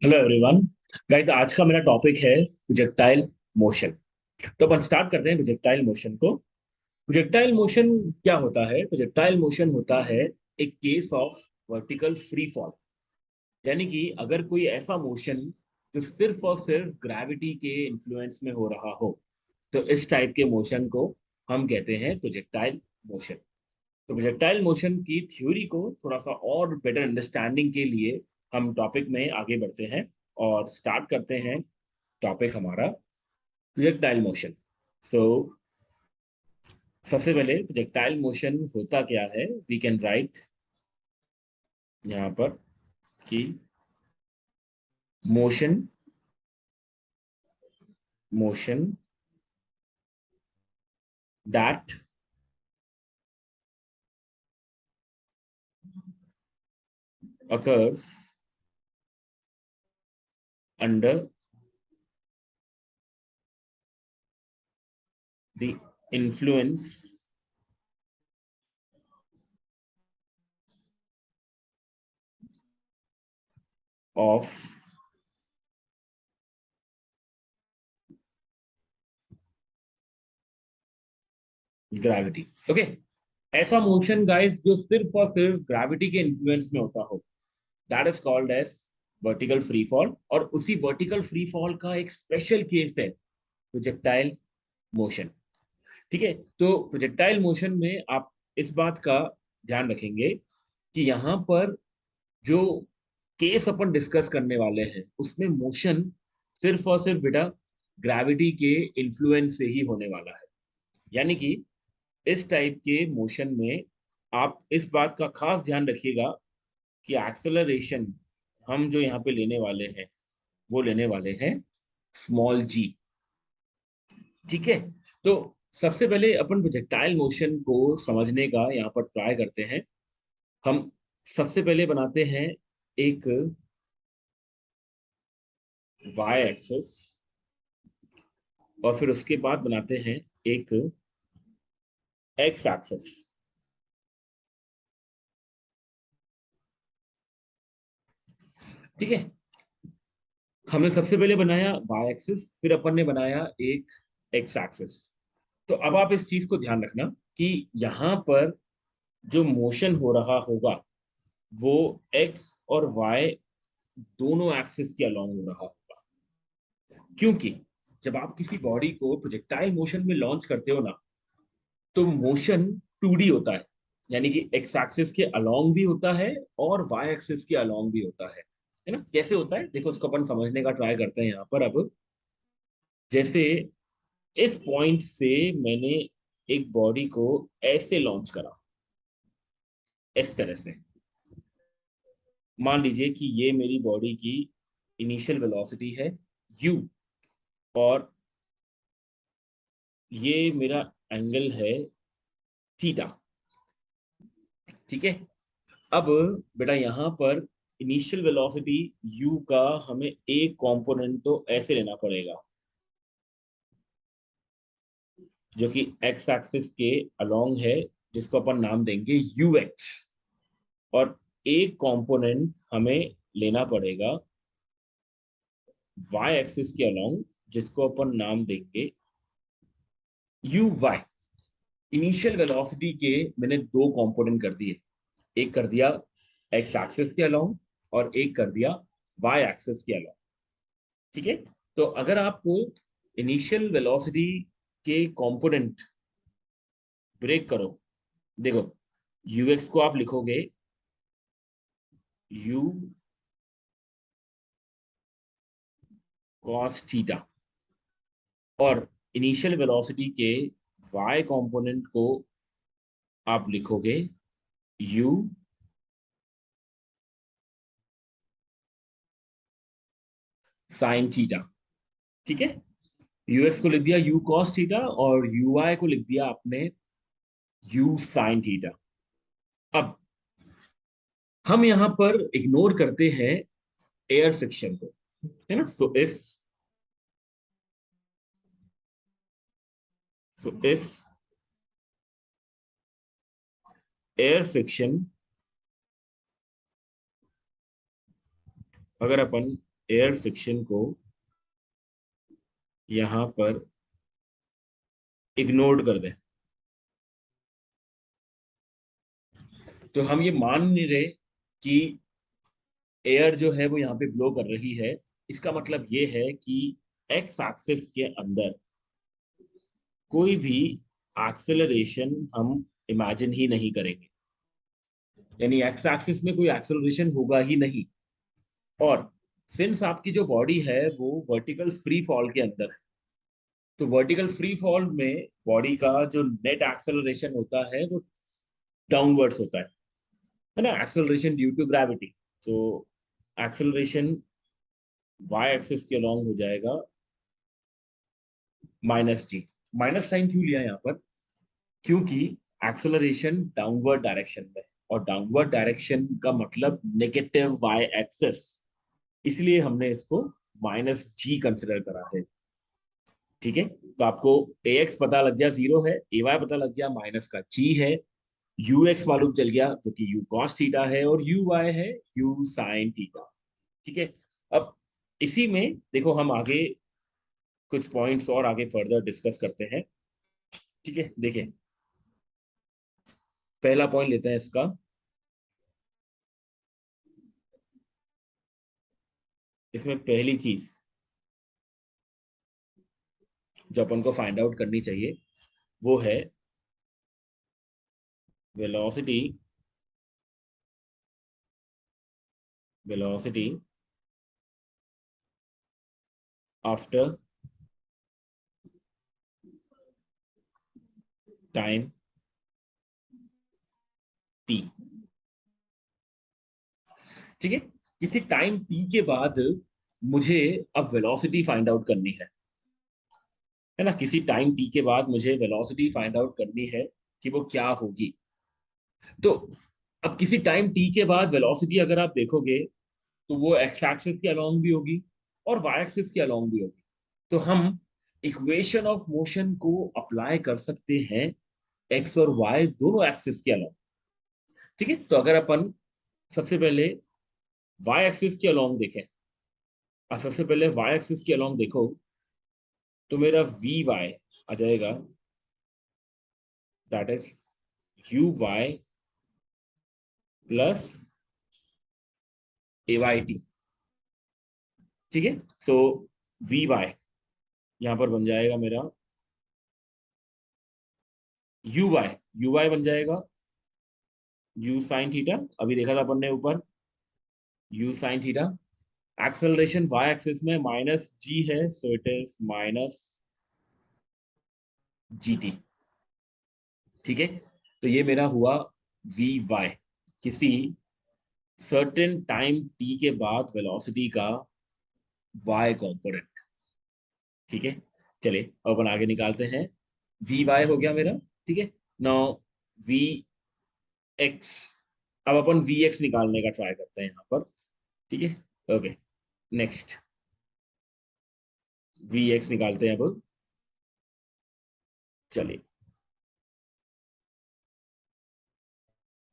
Hello everyone. Guys, आज का मेरा टॉपिक है प्रोजेक्टाइल मोशन। तो अपन स्टार्ट करते हैं प्रोजेक्टाइल मोशन को। प्रोजेक्टाइल मोशन क्या होता है? प्रोजेक्टाइल मोशन होता है एक case of vertical free fall. यानी कि अगर कोई ऐसा मोशन जो सिर्फ और सिर्फ ग्रेविटी के इन्फ्लुएंस में हो रहा हो, तो इस टाइप के मोशन को हम कहते हैं प्रोजेक्टाइल मोशन। तो प्रोजेक्टाइल मोशन की थ्योरी को थोड़ा सा और बेटर अंडरस्टैंडिंग के लिए हम टॉपिक में आगे बढ़ते हैं और स्टार्ट करते हैं टॉपिक हमारा प्रोजेक्टाइल मोशन। सो सबसे पहले प्रोजेक्टाइल मोशन होता क्या है? वी कैन राइट यहाँ पर कि motion motion that occurs under the influence of gravity. Okay, ऐसा मोशन गाइस जो सिर्फ और सिर्फ ग्रेविटी के इन्फ्लुएंस में होता हो, that is called as vertical free fall. और उसी वर्टिकल फ्री फॉल का एक स्पेशल केस है प्रोजेक्टाइल मोशन। ठीक है, तो प्रोजेक्टाइल मोशन में आप इस बात का ध्यान रखेंगे कि यहाँ पर जो केस अपन डिस्कस करने वाले हैं उसमें मोशन सिर्फ और सिर्फ बेटा ग्रेविटी के इन्फ्लुएंस से ही होने वाला है। यानी कि इस टाइप के मोशन में आप इस बात का खास ध्यान रखिएगा कि एक्सेलरेशन हम जो यहाँ पे लेने वाले हैं वो लेने वाले हैं स्मॉल जी। ठीक है, तो सबसे पहले अपन प्रोजेक्टाइल मोशन को समझने का यहाँ पर ट्राई करते हैं। हम सबसे पहले बनाते हैं एक वाई एक्सिस और फिर उसके बाद बनाते हैं एक एक्स एक्सिस। ठीक है, हमने सबसे पहले बनाया वाई एक्सिस, फिर अपन ने बनाया एक एक्स एक्सिस। तो अब आप इस चीज को ध्यान रखना कि यहाँ पर जो मोशन हो रहा होगा वो एक्स और वाई दोनों एक्सिस के अलोंग हो रहा होगा। क्योंकि जब आप किसी बॉडी को प्रोजेक्टाइल मोशन में लॉन्च करते हो ना, तो मोशन 2D होता है। यानी कि एक्स एक्सिस के अलोंग भी होता है और वाई एक्सिस के अलोंग भी होता है ना? कैसे होता है देखो, उसको अपन समझने का ट्राई करते हैं यहाँ पर। अब जैसे इस पॉइंट से मैंने एक बॉडी को ऐसे लॉन्च करा, इस तरह से। मान लीजिए कि ये मेरी बॉडी की इनिशियल वेलोसिटी है u, और ये मेरा एंगल है थीटा। ठीक है, अब बेटा यहाँ पर इनिशियल वेलोसिटी u का हमें एक कंपोनेंट तो ऐसे लेना पड़ेगा जो कि एक्स एक्सिस के अलोंग है, जिसको अपन नाम देंगे ux। और एक कंपोनेंट हमें लेना पड़ेगा y एक्सिस के अलोंग, जिसको अपन नाम देंगे uy। इनिशियल वेलोसिटी के मैंने दो कंपोनेंट कर दिए, एक कर दिया एक्स एक्सिस के अलोंग और एक कर दिया वाई एक्सिस के अलोंग। ठीक है, तो अगर आपको इनिशियल वेलोसिटी के कंपोनेंट ब्रेक करो, देखो यूएक्स को आप लिखोगे यू कॉस थीटा, और इनिशियल वेलोसिटी के वाई कंपोनेंट को आप लिखोगे यू साइन थीटा। ठीक है, यूएक्स को लिख दिया यू कॉस थीटा और यूआई को लिख दिया आपने यू साइन थीटा। अब हम यहां पर इग्नोर करते हैं एयर फ्रिक्शन को, है ना? सो इफ एयर फ्रिक्शन, अगर अपन एयर फ्रिक्शन को यहां पर इग्नोर्ड कर दें, तो हम ये मान नहीं रहे कि एयर जो है वो यहाँ पे ब्लो कर रही है। इसका मतलब ये है कि एक्स एक्सिस के अंदर कोई भी एक्सेलरेशन हम इमेजिन ही नहीं करेंगे, यानी एक्स एक्सिस में कोई एक्सेलरेशन होगा ही नहीं। और सिंस आपकी जो बॉडी है वो वर्टिकल फ्री फॉल के अंदर है, तो वर्टिकल फ्री फॉल में बॉडी का जो नेट एक्सेलरेशन होता है वो डाउनवर्ड्स होता है ना, एक्सेलरेशन ड्यू टू ग्रेविटी। तो एक्सेलरेशन वाई एक्सिस के अलॉन्ग हो जाएगा माइनस जी। माइनस साइन क्यों लिया यहाँ पर? क्योंकि एक्सेलरेशन डाउनवर्ड डायरेक्शन में, और डाउनवर्ड डायरेक्शन का मतलब नेगेटिव वाई एक्सिस, इसलिए हमने इसको माइनस जी कंसिडर करा है। ठीक है, तो आपको ए एक्स पता लग गया 0 है, ए वाई पता लग गया माइनस का जी है, यू एक्स मालूम चल गया जो कि यू कॉस थीटा है, और यू वाई है यू साइन थीटा। ठीक है, अब इसी में देखो हम आगे कुछ पॉइंट्स और आगे फर्दर डिस्कस करते हैं। ठीक है, देखिए पहला पॉइंट लेते हैं इसका। इसमें पहली चीज जो अपन को फाइंड आउट करनी चाहिए वो है velocity, velocity after time T. ठीक है, किसी टाइम टी के बाद मुझे अब वेलोसिटी फाइंड आउट करनी है ना, किसी टाइम टी के बाद मुझे वेलोसिटी फाइंड आउट करनी है कि वो क्या होगी। तो अब किसी टाइम टी के बाद वेलोसिटी अगर आप देखोगे तो वो एक्स एक्सिस के अलोंग भी होगी और वाई एक्सिस के अलोंग भी होगी। तो हम इक्वेशन ऑफ मोशन को अप्लाई कर सकते हैं एक्स और वाई दोनों एक्सिस के अलोंग। ठीक है, तो अगर अपन सबसे पहले वाई एक्सिस के अलोंग देखें, और सबसे पहले वाई एक्सिस के अलोंग देखो, तो मेरा वी वाई आ जाएगा, that is you Y plus A Y T. ठीक है, सो वी वाई यहां पर बन जाएगा मेरा यू वाई बन जाएगा यू साइन थीटा, अभी देखा था अपन ने ऊपर, u sine theta. Acceleration y axis में माइनस जी है, so it is minus g t. ठीक है, तो ये मेरा हुआ वी वाई, किसी सर्टेन टाइम टी के बाद वेलोसिटी का वाई कंपोनेंट। ठीक है, चलिए अब अपन आगे निकालते हैं। वी वाई हो गया मेरा। ठीक है, नाउ वी एक्स, अब अपन वी एक्स निकालने का ट्राई करते हैं यहाँ पर। ठीक है, ओके, नेक्स्ट वी एक्स निकालते हैं अब। चलिए,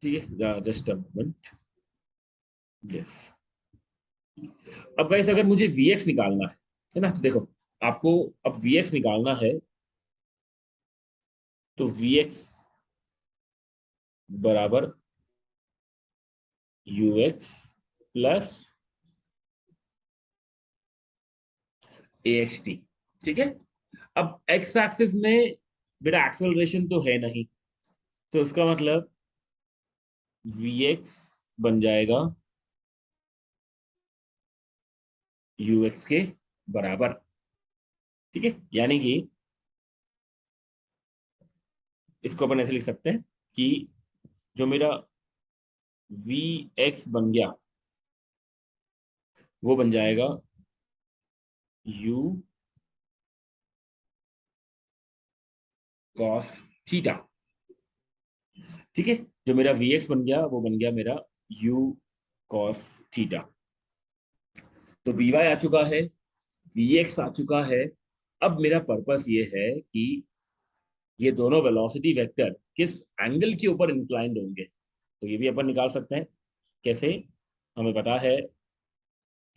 ठीक है, जस्ट अ मोमेंट। यस, अब गाइस अगर मुझे वी एक्स निकालना है ना, तो देखो आपको अब वी एक्स निकालना है, तो वी एक्स बराबर you x plus A x T. ठीक है, अब एक्स एक्सिस में बेटा एक्सेलरेशन तो है नहीं, तो उसका मतलब वी एक्स बन जाएगा यू एक्स के बराबर। ठीक है, यानी कि इसको अपन ऐसे लिख सकते हैं कि जो मेरा वी एक्स बन गया वो बन जाएगा यू कॉस थीटा। ठीक है, जो मेरा वी एक्स बन गया वो बन गया मेरा यू कॉस थीटा। तो वी वाई आ चुका है, वी एक्स आ चुका है। अब मेरा पर्पस ये है कि ये दोनों वेलोसिटी वेक्टर किस एंगल के ऊपर इंक्लाइंड होंगे, तो ये भी अपन निकाल सकते हैं। कैसे? हमें पता है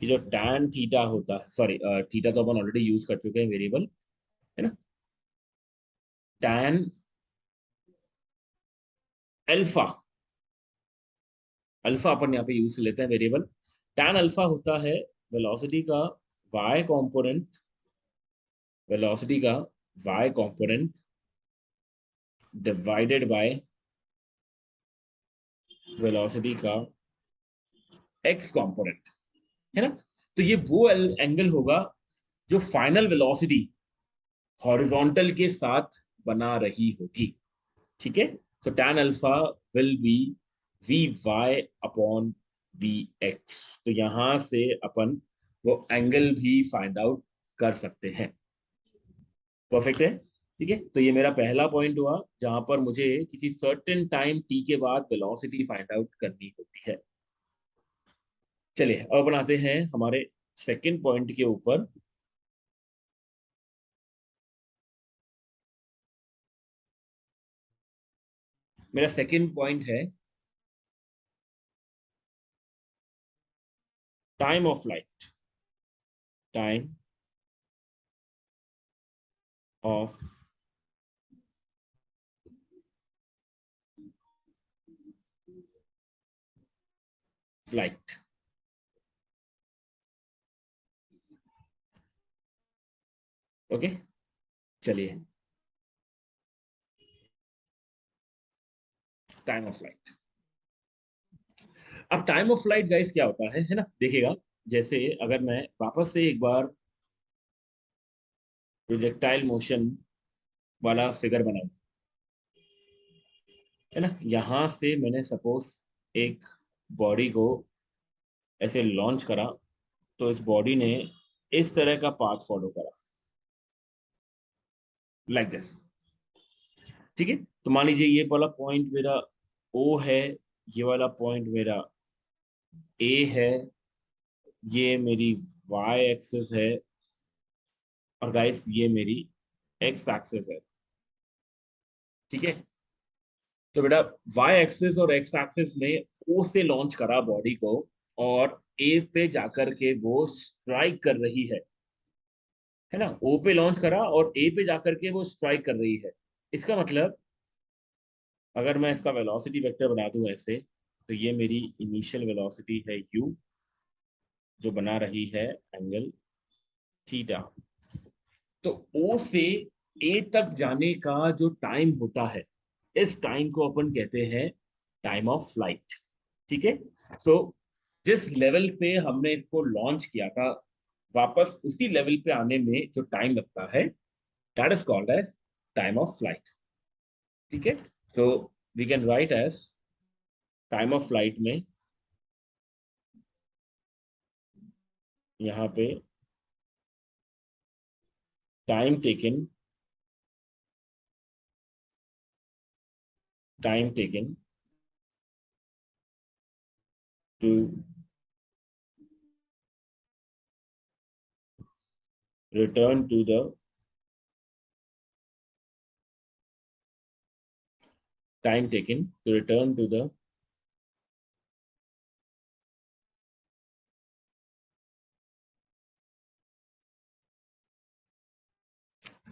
कि जो tan थीटा होता है, सॉरी थीटा तो अपन ऑलरेडी यूज कर चुके हैं वेरिएबल, है ना, tan अल्फा, अल्फा अपन यहाँ पे यूज लेते हैं वेरिएबल, tan अल्फा होता है वेलोसिटी का y कंपोनेंट, वेलोसिटी का y component divided by velocity का x कंपोनेंट, है ना। तो ये वो एंगल होगा जो फाइनल वेलोसिटी हॉरिजॉन्टल के साथ बना रही होगी, ठीक है। So tan alpha will be v y upon v x, तो यहां से अपन वो एंगल भी फाइंड आउट कर सकते हैं। परफेक्ट है, ठीक है। तो ये मेरा पहला पॉइंट हुआ जहां पर मुझे किसी सर्टेन टाइम टी के बाद वेलोसिटी फाइंड आउट करनी होती है। चलिए अब बनाते हैं हमारे सेकंड पॉइंट के ऊपर। मेरा सेकंड पॉइंट है time of light, time of flight. Okay, चलिए टाइम ऑफ लाइट। अब टाइम ऑफ फ्लाइट गाइस क्या होता है ना, देखिएगा, जैसे अगर मैं वापस से एक बार प्रोजेक्टाइल मोशन वाला फिगर बनाऊं, है ना, यहां से मैंने सपोज एक बॉडी को ऐसे लॉन्च करा, तो इस बॉडी ने इस तरह का पाथ फॉलो करा, लाइक दिस, ठीक है। तो मान लीजिए ये वाला पॉइंट मेरा ओ है, ये वाला पॉइंट मेरा ए है, ये मेरी वाई एक्सिस है, और गाइस ये मेरी एक्स एक्सिस है, ठीक है। तो बेटा वाई एक्सिस और एक्स एक्सिस में ओ से लॉन्च करा बॉडी को, और ए पे जाकर के वो स्ट्राइक कर रही है ना, ओ पे लॉन्च करा और ए पे जाकर के वो स्ट्राइक कर रही है। इसका मतलब अगर मैं इसका वेलोसिटी वेक्टर बना दूं ऐसे, तो ये मेरी इनिशियल वेलोसिटी है यू, जो बना रही है एंगल थीटा। तो ओ से ए तक जाने का जो टाइम होता है, इस टाइम को अपन कहते हैं टाइम ऑफ फ्लाइट, ठीक है। सो जिस लेवल पे हमने इसको लॉन्च किया था, वापस उसी लेवल पे आने में जो टाइम लगता है, that is called as time of flight, ठीक है। So we can write as time of flight में यहाँ पे time taken, time taken to return to the time taken to return to the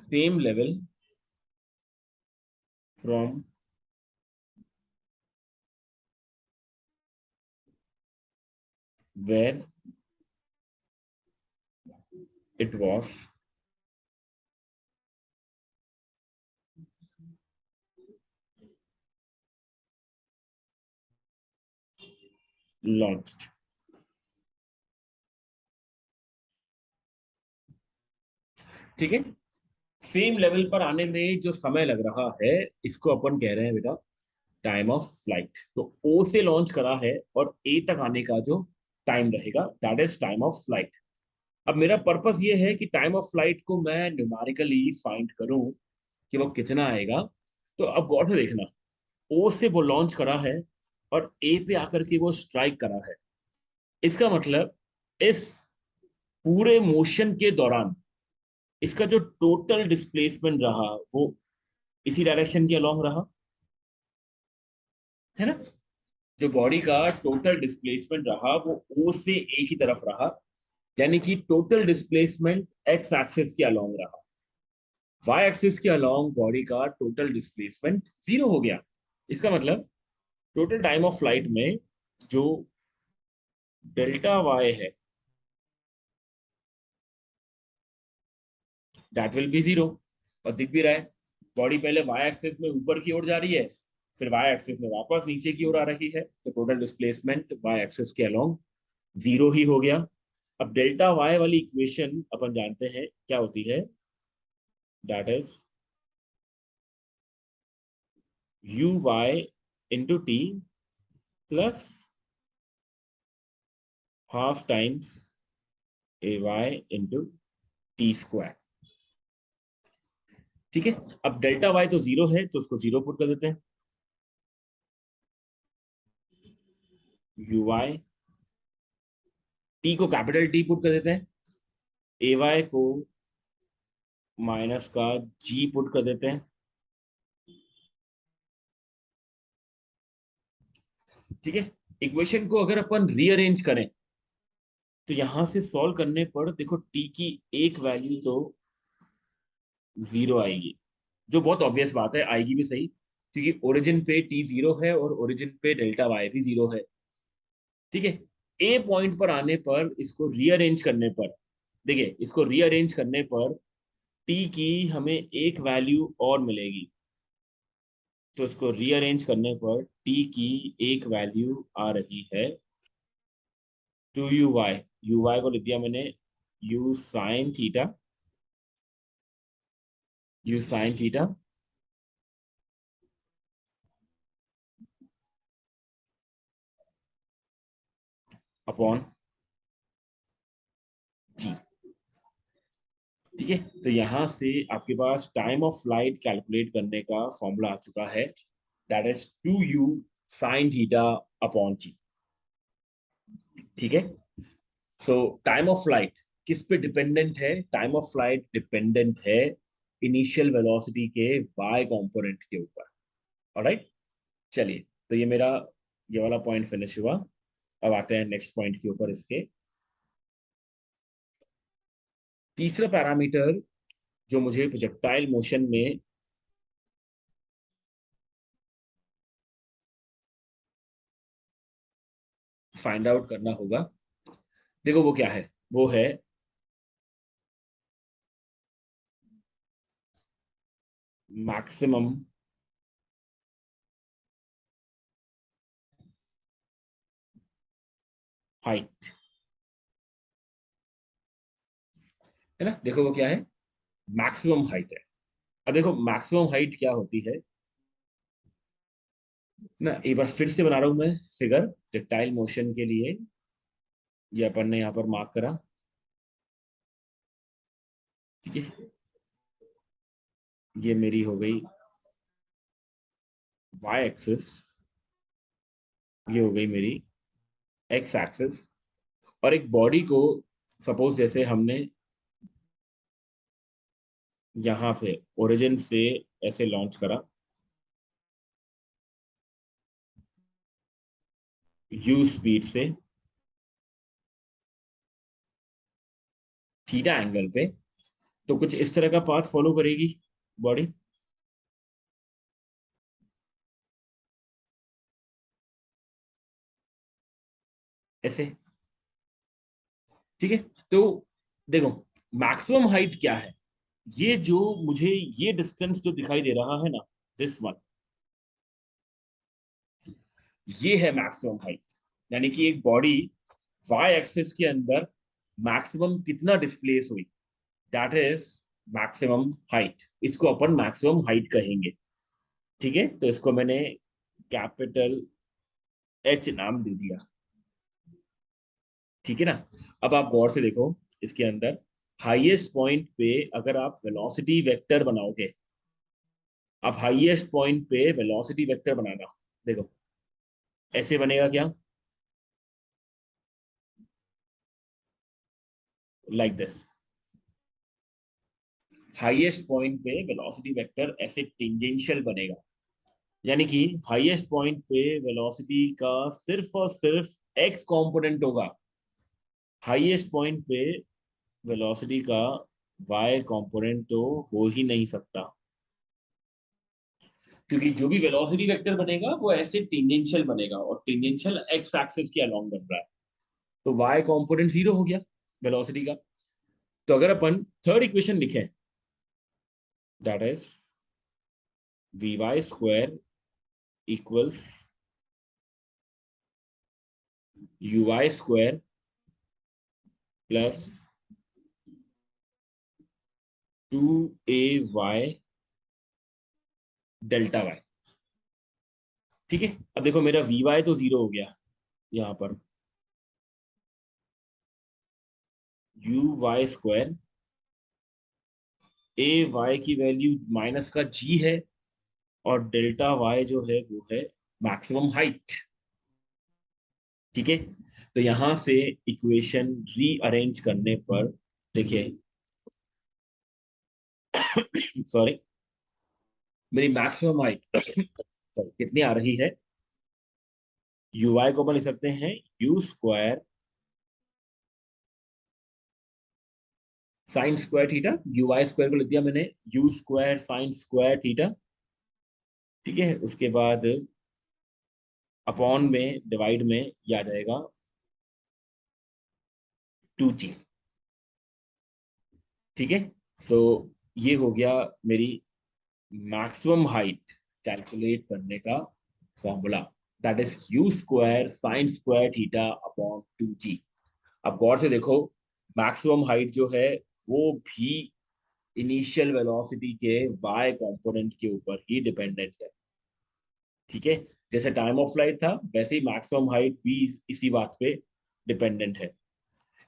same level from where it was launched, ठीक है। Same level पर आने में जो समय लग रहा है, इसको अपन कह रहे हैं बेटा टाइम ऑफ फ्लाइट। तो ओ से लॉन्च करा है और ए तक आने का जो टाइम रहेगा, that is time of flight. अब मेरा पर्पस ये है कि टाइम ऑफ फ्लाइट को मैं न्यूमेरिकली फाइंड करूं कि वो कितना आएगा। तो अब गौर से देखना, ओ से वो लॉन्च करा है और ए पे आकर के वो स्ट्राइक करा है। इसका मतलब इस पूरे मोशन के दौरान इसका जो टोटल डिस्प्लेसमेंट रहा, वो इसी डायरेक्शन के अलोंग रहा, है ना। जो बॉडी का टोटल डिस्प्लेसमेंट रहा वो ओ से ए की तरफ रहा, यानी कि टोटल डिस्प्लेसमेंट एक्स एक्सिस के अलोंग रहा, वाई एक्सिस के अलोंग बॉडी का टोटल डिस्प्लेसमेंट जीरो हो गया। इसका मतलब टोटल टाइम ऑफ फ्लाइट में जो डेल्टा वाई है दैट विल बी जीरो। और दिख भी रहा है, बॉडी पहले वाई एक्सिस में ऊपर की ओर जा रही है, फिर वाई एक्सिस में वापस नीचे की ओर आ रही है, तो टोटल डिस्प्लेसमेंट वाई एक्सिस के अलोंग जीरो ही हो गया। अब डेल्टा वाई वाली इक्वेशन अपन जानते हैं क्या होती है, that is you y into t plus half times a y into t square. ठीक है, अब डेल्टा वाई तो जीरो है तो उसको जीरो पुट कर देते हैं, यू वाई, टी को कैपिटल टी पुट कर देते हैं, ए वाई को माइनस का जी पुट कर देते हैं। ठीक है, इक्वेशन को अगर अपन रीअरेंज करें तो यहां से सॉल्व करने पर देखो टी की एक वैल्यू तो जीरो आएगी, जो बहुत ऑब्वियस बात है, आएगी भी सही, क्योंकि ओरिजिन पे टी जीरो है और ओरिजिन पे डेल्टा वाई भी जीरो है। ठीक है, ए पॉइंट पर आने पर इसको रीअरेंज करने पर, देखिए इसको रीअरेंज करने पर टी की हमें एक वैल्यू और मिलेगी, तो इसको रीअरेंज करने पर टी की एक वैल्यू आ रही है two u y, u y को लिख दिया मैंने u sine theta, u sine theta upon g. ठीक है, तो यहां से आपके पास टाइम ऑफ फ्लाइट कैलकुलेट करने का फॉर्मूला आ चुका है, that is two u sine theta upon g. ठीक है, सो टाइम ऑफ फ्लाइट किस पे डिपेंडेंट है, टाइम ऑफ फ्लाइट डिपेंडेंट है इनिशियल वेलोसिटी के वाई कंपोनेंट के ऊपर। ऑलराइट, चलिए, तो ये मेरा ये वाला पॉइंट फिनिश हुआ। अब आते हैं नेक्स्ट पॉइंट के ऊपर। इसके तीसरा पैरामीटर जो मुझे प्रोजेक्टाइल मोशन में फाइंड आउट करना होगा, देखो वो क्या है, वो है मैक्सिमम हाइट, है ना। देखो वो क्या है, मैक्सिमम हाइट है। अब देखो मैक्सिमम हाइट क्या होती है ना, एक बार फिर से बना रहा हूं मैं फिगर प्रोजेक्टाइल मोशन के लिए, ये अपन ने यहाँ पर मार्क करा। ठीक है, ये मेरी हो गई वाई एक्सिस, ये हो गई मेरी एक्स एक्सिस, और एक बॉडी को सपोज जैसे हमने यहां से ओरिजिन से ऐसे लॉन्च करा यू स्पीड से थीटा एंगल पे, तो कुछ इस तरह का पाथ फॉलो करेगी बॉडी, ऐसे। ठीक है, तो देखो मैक्सिमम हाइट क्या है, ये जो मुझे ये डिस्टेंस जो दिखाई दे रहा है ना, दिस वन, ये है मैक्सिमम हाइट। यानी कि एक बॉडी वाई एक्सिस के अंदर मैक्सिमम कितना डिस्प्लेस हुई, दैट इज मैक्सिमम हाइट, इसको अपन मैक्सिमम हाइट कहेंगे। ठीक है, तो इसको मैंने कैपिटल एच नाम दे दिया। ठीक है ना, अब आप गौर से देखो इसके अंदर हाईएस्ट पॉइंट पे अगर आप वेलोसिटी वेक्टर बनाओगे, आप हाईएस्ट पॉइंट पे वेलोसिटी वेक्टर बनाना, देखो ऐसे बनेगा क्या, लाइक दिस। हाईएस्ट पॉइंट पे वेलोसिटी वेक्टर ऐसे टेंजेंशियल बनेगा, यानी कि हाईएस्ट पॉइंट पे वेलोसिटी का सिर्फ और सिर्फ एक्स कंपोनेंट होगा, हाईएस्ट पॉइंट पे वेलोसिटी का y कंपोनेंट तो हो ही नहीं सकता, क्योंकि जो भी वेलोसिटी वेक्टर बनेगा वो ऐसे टेंजेंशियल बनेगा, और टेंजेंशियल एक्स एक्सिस के अलोंग बन रहा है, तो y कंपोनेंट जीरो हो गया वेलोसिटी का। तो अगर अपन थर्ड इक्वेशन लिखें, that is vy square equals uy square plus 2ay delta y। ठीक है, अब देखो मेरा vy तो जीरो हो गया यहाँ पर, uy स्क्वायर, ए वाई की वैल्यू माइनस का जी है, और डेल्टा वाई जो है वो है मैक्सिमम हाइट। ठीक है, तो यहां से इक्वेशन रीअरेंज करने पर देखिए, सॉरी, मेरी मैक्सिमम हाइट सॉरी कितनी आ रही है, यू वाई को अपन लिख सकते हैं u square sine square theta, u y square को लिख दिया मैंने u square sine square theta. ठीक है, उसके बाद अपॉन में डिवाइड में ये आ जाएगा 2g। ठीक है, सो ये हो गया मेरी मैक्सिमम हाइट कैलकुलेट करने का formula, that is you square sine square theta upon 2g। अब गौर से देखो, मैक्सिमम हाइट जो है वो भी इनिशियल वेलोसिटी के y कंपोनेंट के ऊपर ही डिपेंडेंट है। ठीक है, जैसे टाइम ऑफ फ्लाइट था वैसे ही मैक्सिमम हाइट भी इसी बात पे डिपेंडेंट है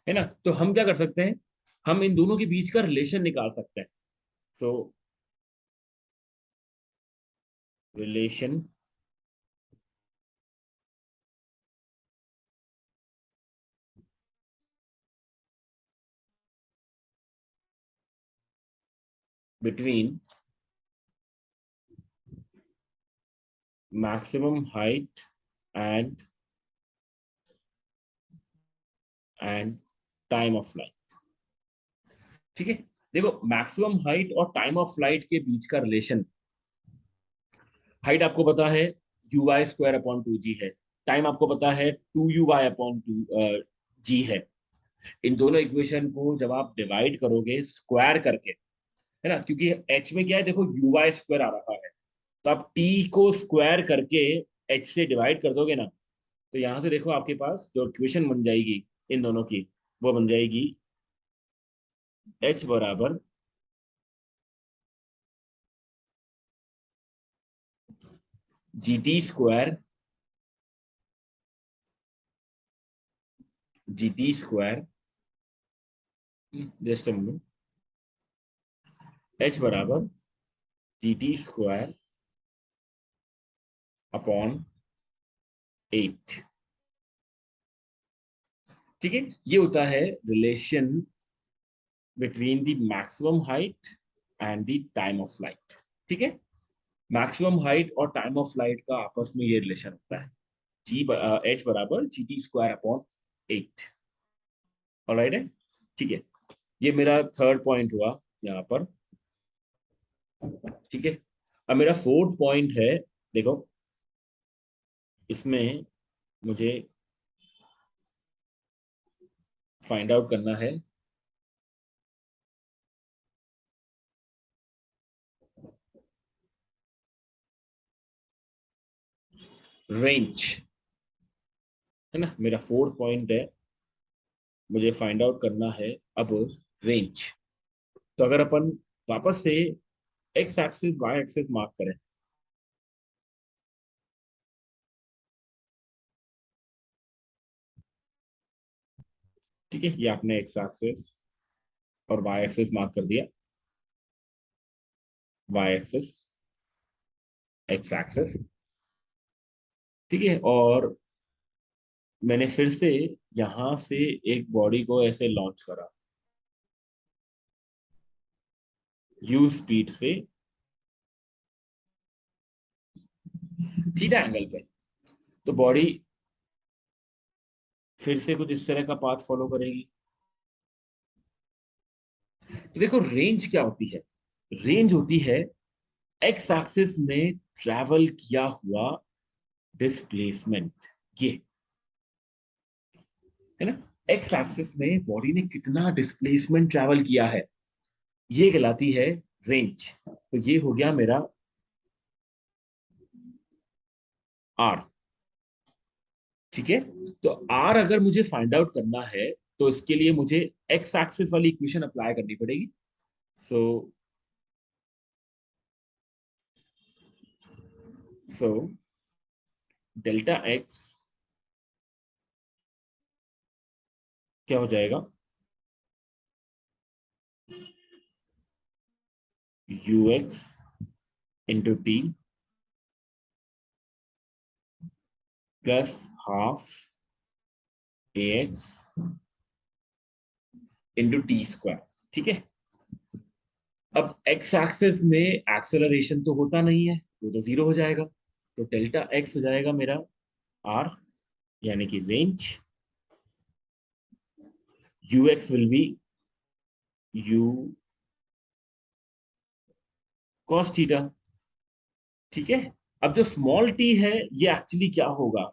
ना। तो हम क्या कर सकते हैं, हम इन दोनों के बीच का रिलेशन निकाल सकते हैं। सो relation between maximum height and and time of flight. ठीक है, देखो मैक्सिमम हाइट और टाइम ऑफ फ्लाइट के बीच का रिलेशन, हाइट आपको पता है you y square upon 2g है, टाइम आपको पता है 2uy अपॉन 2g है। इन दोनों इक्वेशन को जब आप डिवाइड करोगे स्क्वायर करके, है ना, क्योंकि h में क्या है देखो यू वाई स्क्वायर आ रहा है, तो आप t को स्क्वायर करके h से डिवाइड कर दोगे ना, तो यहां से देखो आपके पास जो इक्वेशन बन जाएगी इन दोनों की, वो बन जाएगी h बराबर G T square just h बराबर जी टी स्क्वायर अपॉन 8। ठीक है, ये होता है relation between the maximum height and the time of flight. ठीक है, मैक्सिमम हाइट और टाइम ऑफ फ्लाइट का आपस में ये रिलेशन होता है, जी एच बराबर G T square upon 8। Alright है, ठीक है, ये मेरा थर्ड पॉइंट हुआ यहाँ पर। ठीक है, अब मेरा फोर्थ पॉइंट है, देखो इसमें मुझे फाइंड आउट करना है रेंज, है ना, मेरा फोर्थ पॉइंट है, मुझे फाइंड आउट करना है अब रेंज। तो अगर अपन वापस से x axis y axis mark करें, ठीक है, ये आपने एक्स एक्सिस और वाई एक्सिस मार्क कर दिया, वाई एक्सिस एक्स एक्सिस। ठीक है, और मैंने फिर से यहां से एक बॉडी को ऐसे लॉन्च करा यू स्पीड से थीटा एंगल पे, तो बॉडी फिर से कुछ इस तरह का पाथ फॉलो करेगी। तो देखो रेंज क्या होती है, रेंज होती है एक्स एक्सिस में ट्रैवल किया हुआ डिस्प्लेसमेंट, ये है ना। एक्स एक्सिस में बॉडी ने कितना डिस्प्लेसमेंट ट्रैवल किया है, ये कहलाती है रेंज। तो ये हो गया मेरा आर। ठीक है, तो आर अगर मुझे फाइंड आउट करना है तो इसके लिए मुझे एक्स एक्सिस वाली इक्वेशन अप्लाई करनी पड़ेगी। सो सो डेल्टा एक्स क्या हो जाएगा, you x into t plus half A x into t square. ठीक है, अब एक्स एक्सिस में एक्सेलरेशन तो होता नहीं है, वो तो जीरो हो जाएगा। तो डेल्टा एक्स हो जाएगा मेरा आर, यानी कि range. You x will be you cos theta. ठीक है, अब जो स्मॉल टी है ये एक्चुअली क्या होगा,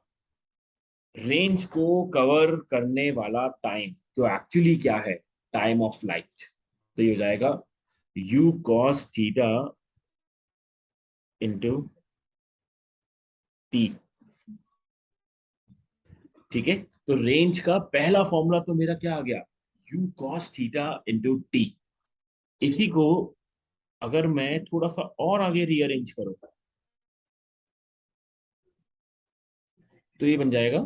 रेंज को कवर करने वाला टाइम, जो एक्चुअली क्या है, टाइम ऑफ फ्लाइट। तो ये हो जाएगा you cos theta into T. ठीक है, तो रेंज का पहला फॉर्मूला तो मेरा क्या आ गया, you cos theta into T. इसी को अगर मैं थोड़ा सा और आगे रीअरेंज करूं तो ये बन जाएगा,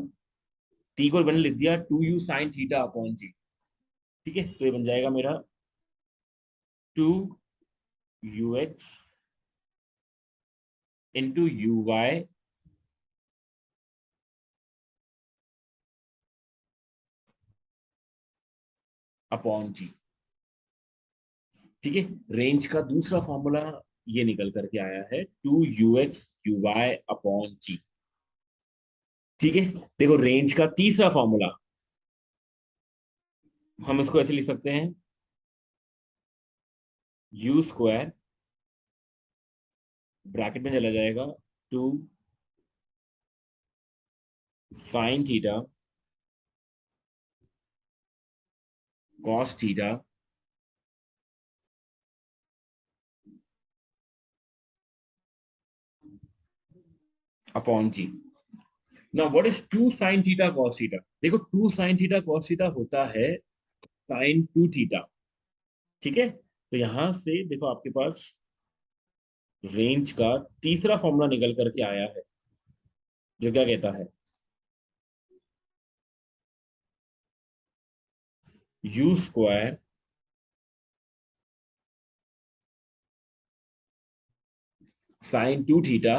टी को मैंने लिख दिया 2u sin theta upon g. ठीक है, तो ये बन जाएगा मेरा 2ux into u y upon g. ठीक है, रेंज का दूसरा फॉर्मूला ये निकल करके आया है 2ux u y upon g. ठीक है, देखो रेंज का तीसरा फॉर्मूला हम इसको ऐसे लिख सकते हैं, यू स्क्वायर ब्रैकेट में चला जाएगा 2 sin theta cos theta upon g. Now what is 2 sin theta cos theta, देखो 2 sin थीटा कॉस थीटा होता है sin 2 थीटा। ठीक है, तो यहां से देखो आपके पास रेंज का तीसरा फॉर्मूला निकल करके आया है, जो क्या कहता है, u square sin 2 theta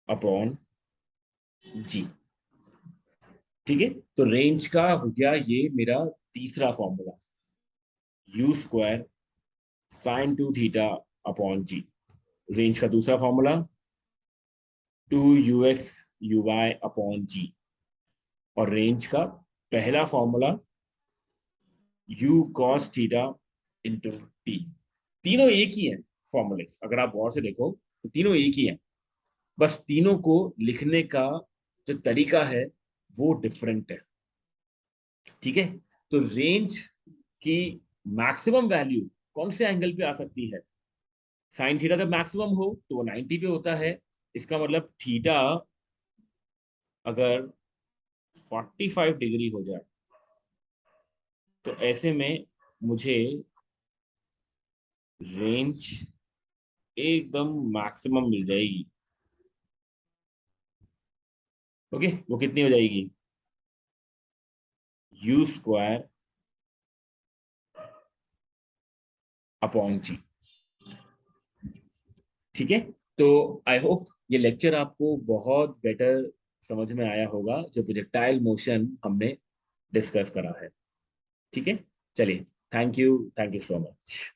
upon g. ठीक है, तो रेंज का हो गया ये मेरा तीसरा formula, u square sin 2 theta upon g. Range का दूसरा formula 2ux u y upon g. और रेंज का पहला formula u cos theta into t. तीनों एक ही है फॉर्मूले, अगर आप गौर से देखो तो तीनों एक ही है, बस तीनों को लिखने का जो तरीका है वो डिफरेंट है। ठीक है, तो रेंज की मैक्सिमम वैल्यू कौन से एंगल पे आ सकती है, साइन थीटा जब मैक्सिमम हो तो वो 90 पे होता है। इसका मतलब थीटा अगर 45 डिग्री हो जाए तो ऐसे में मुझे रेंज एकदम मैक्सिमम मिल जाएगी। ओके, वो कितनी हो जाएगी, यू स्क्वायर अपॉन जी। ठीक है, तो आई होप ये लेक्चर आपको बहुत बेटर समझ में आया होगा, जो प्रोजेक्टाइल मोशन हमने डिस्कस करा है। ठीक है, चलिए, थैंक यू सो मच।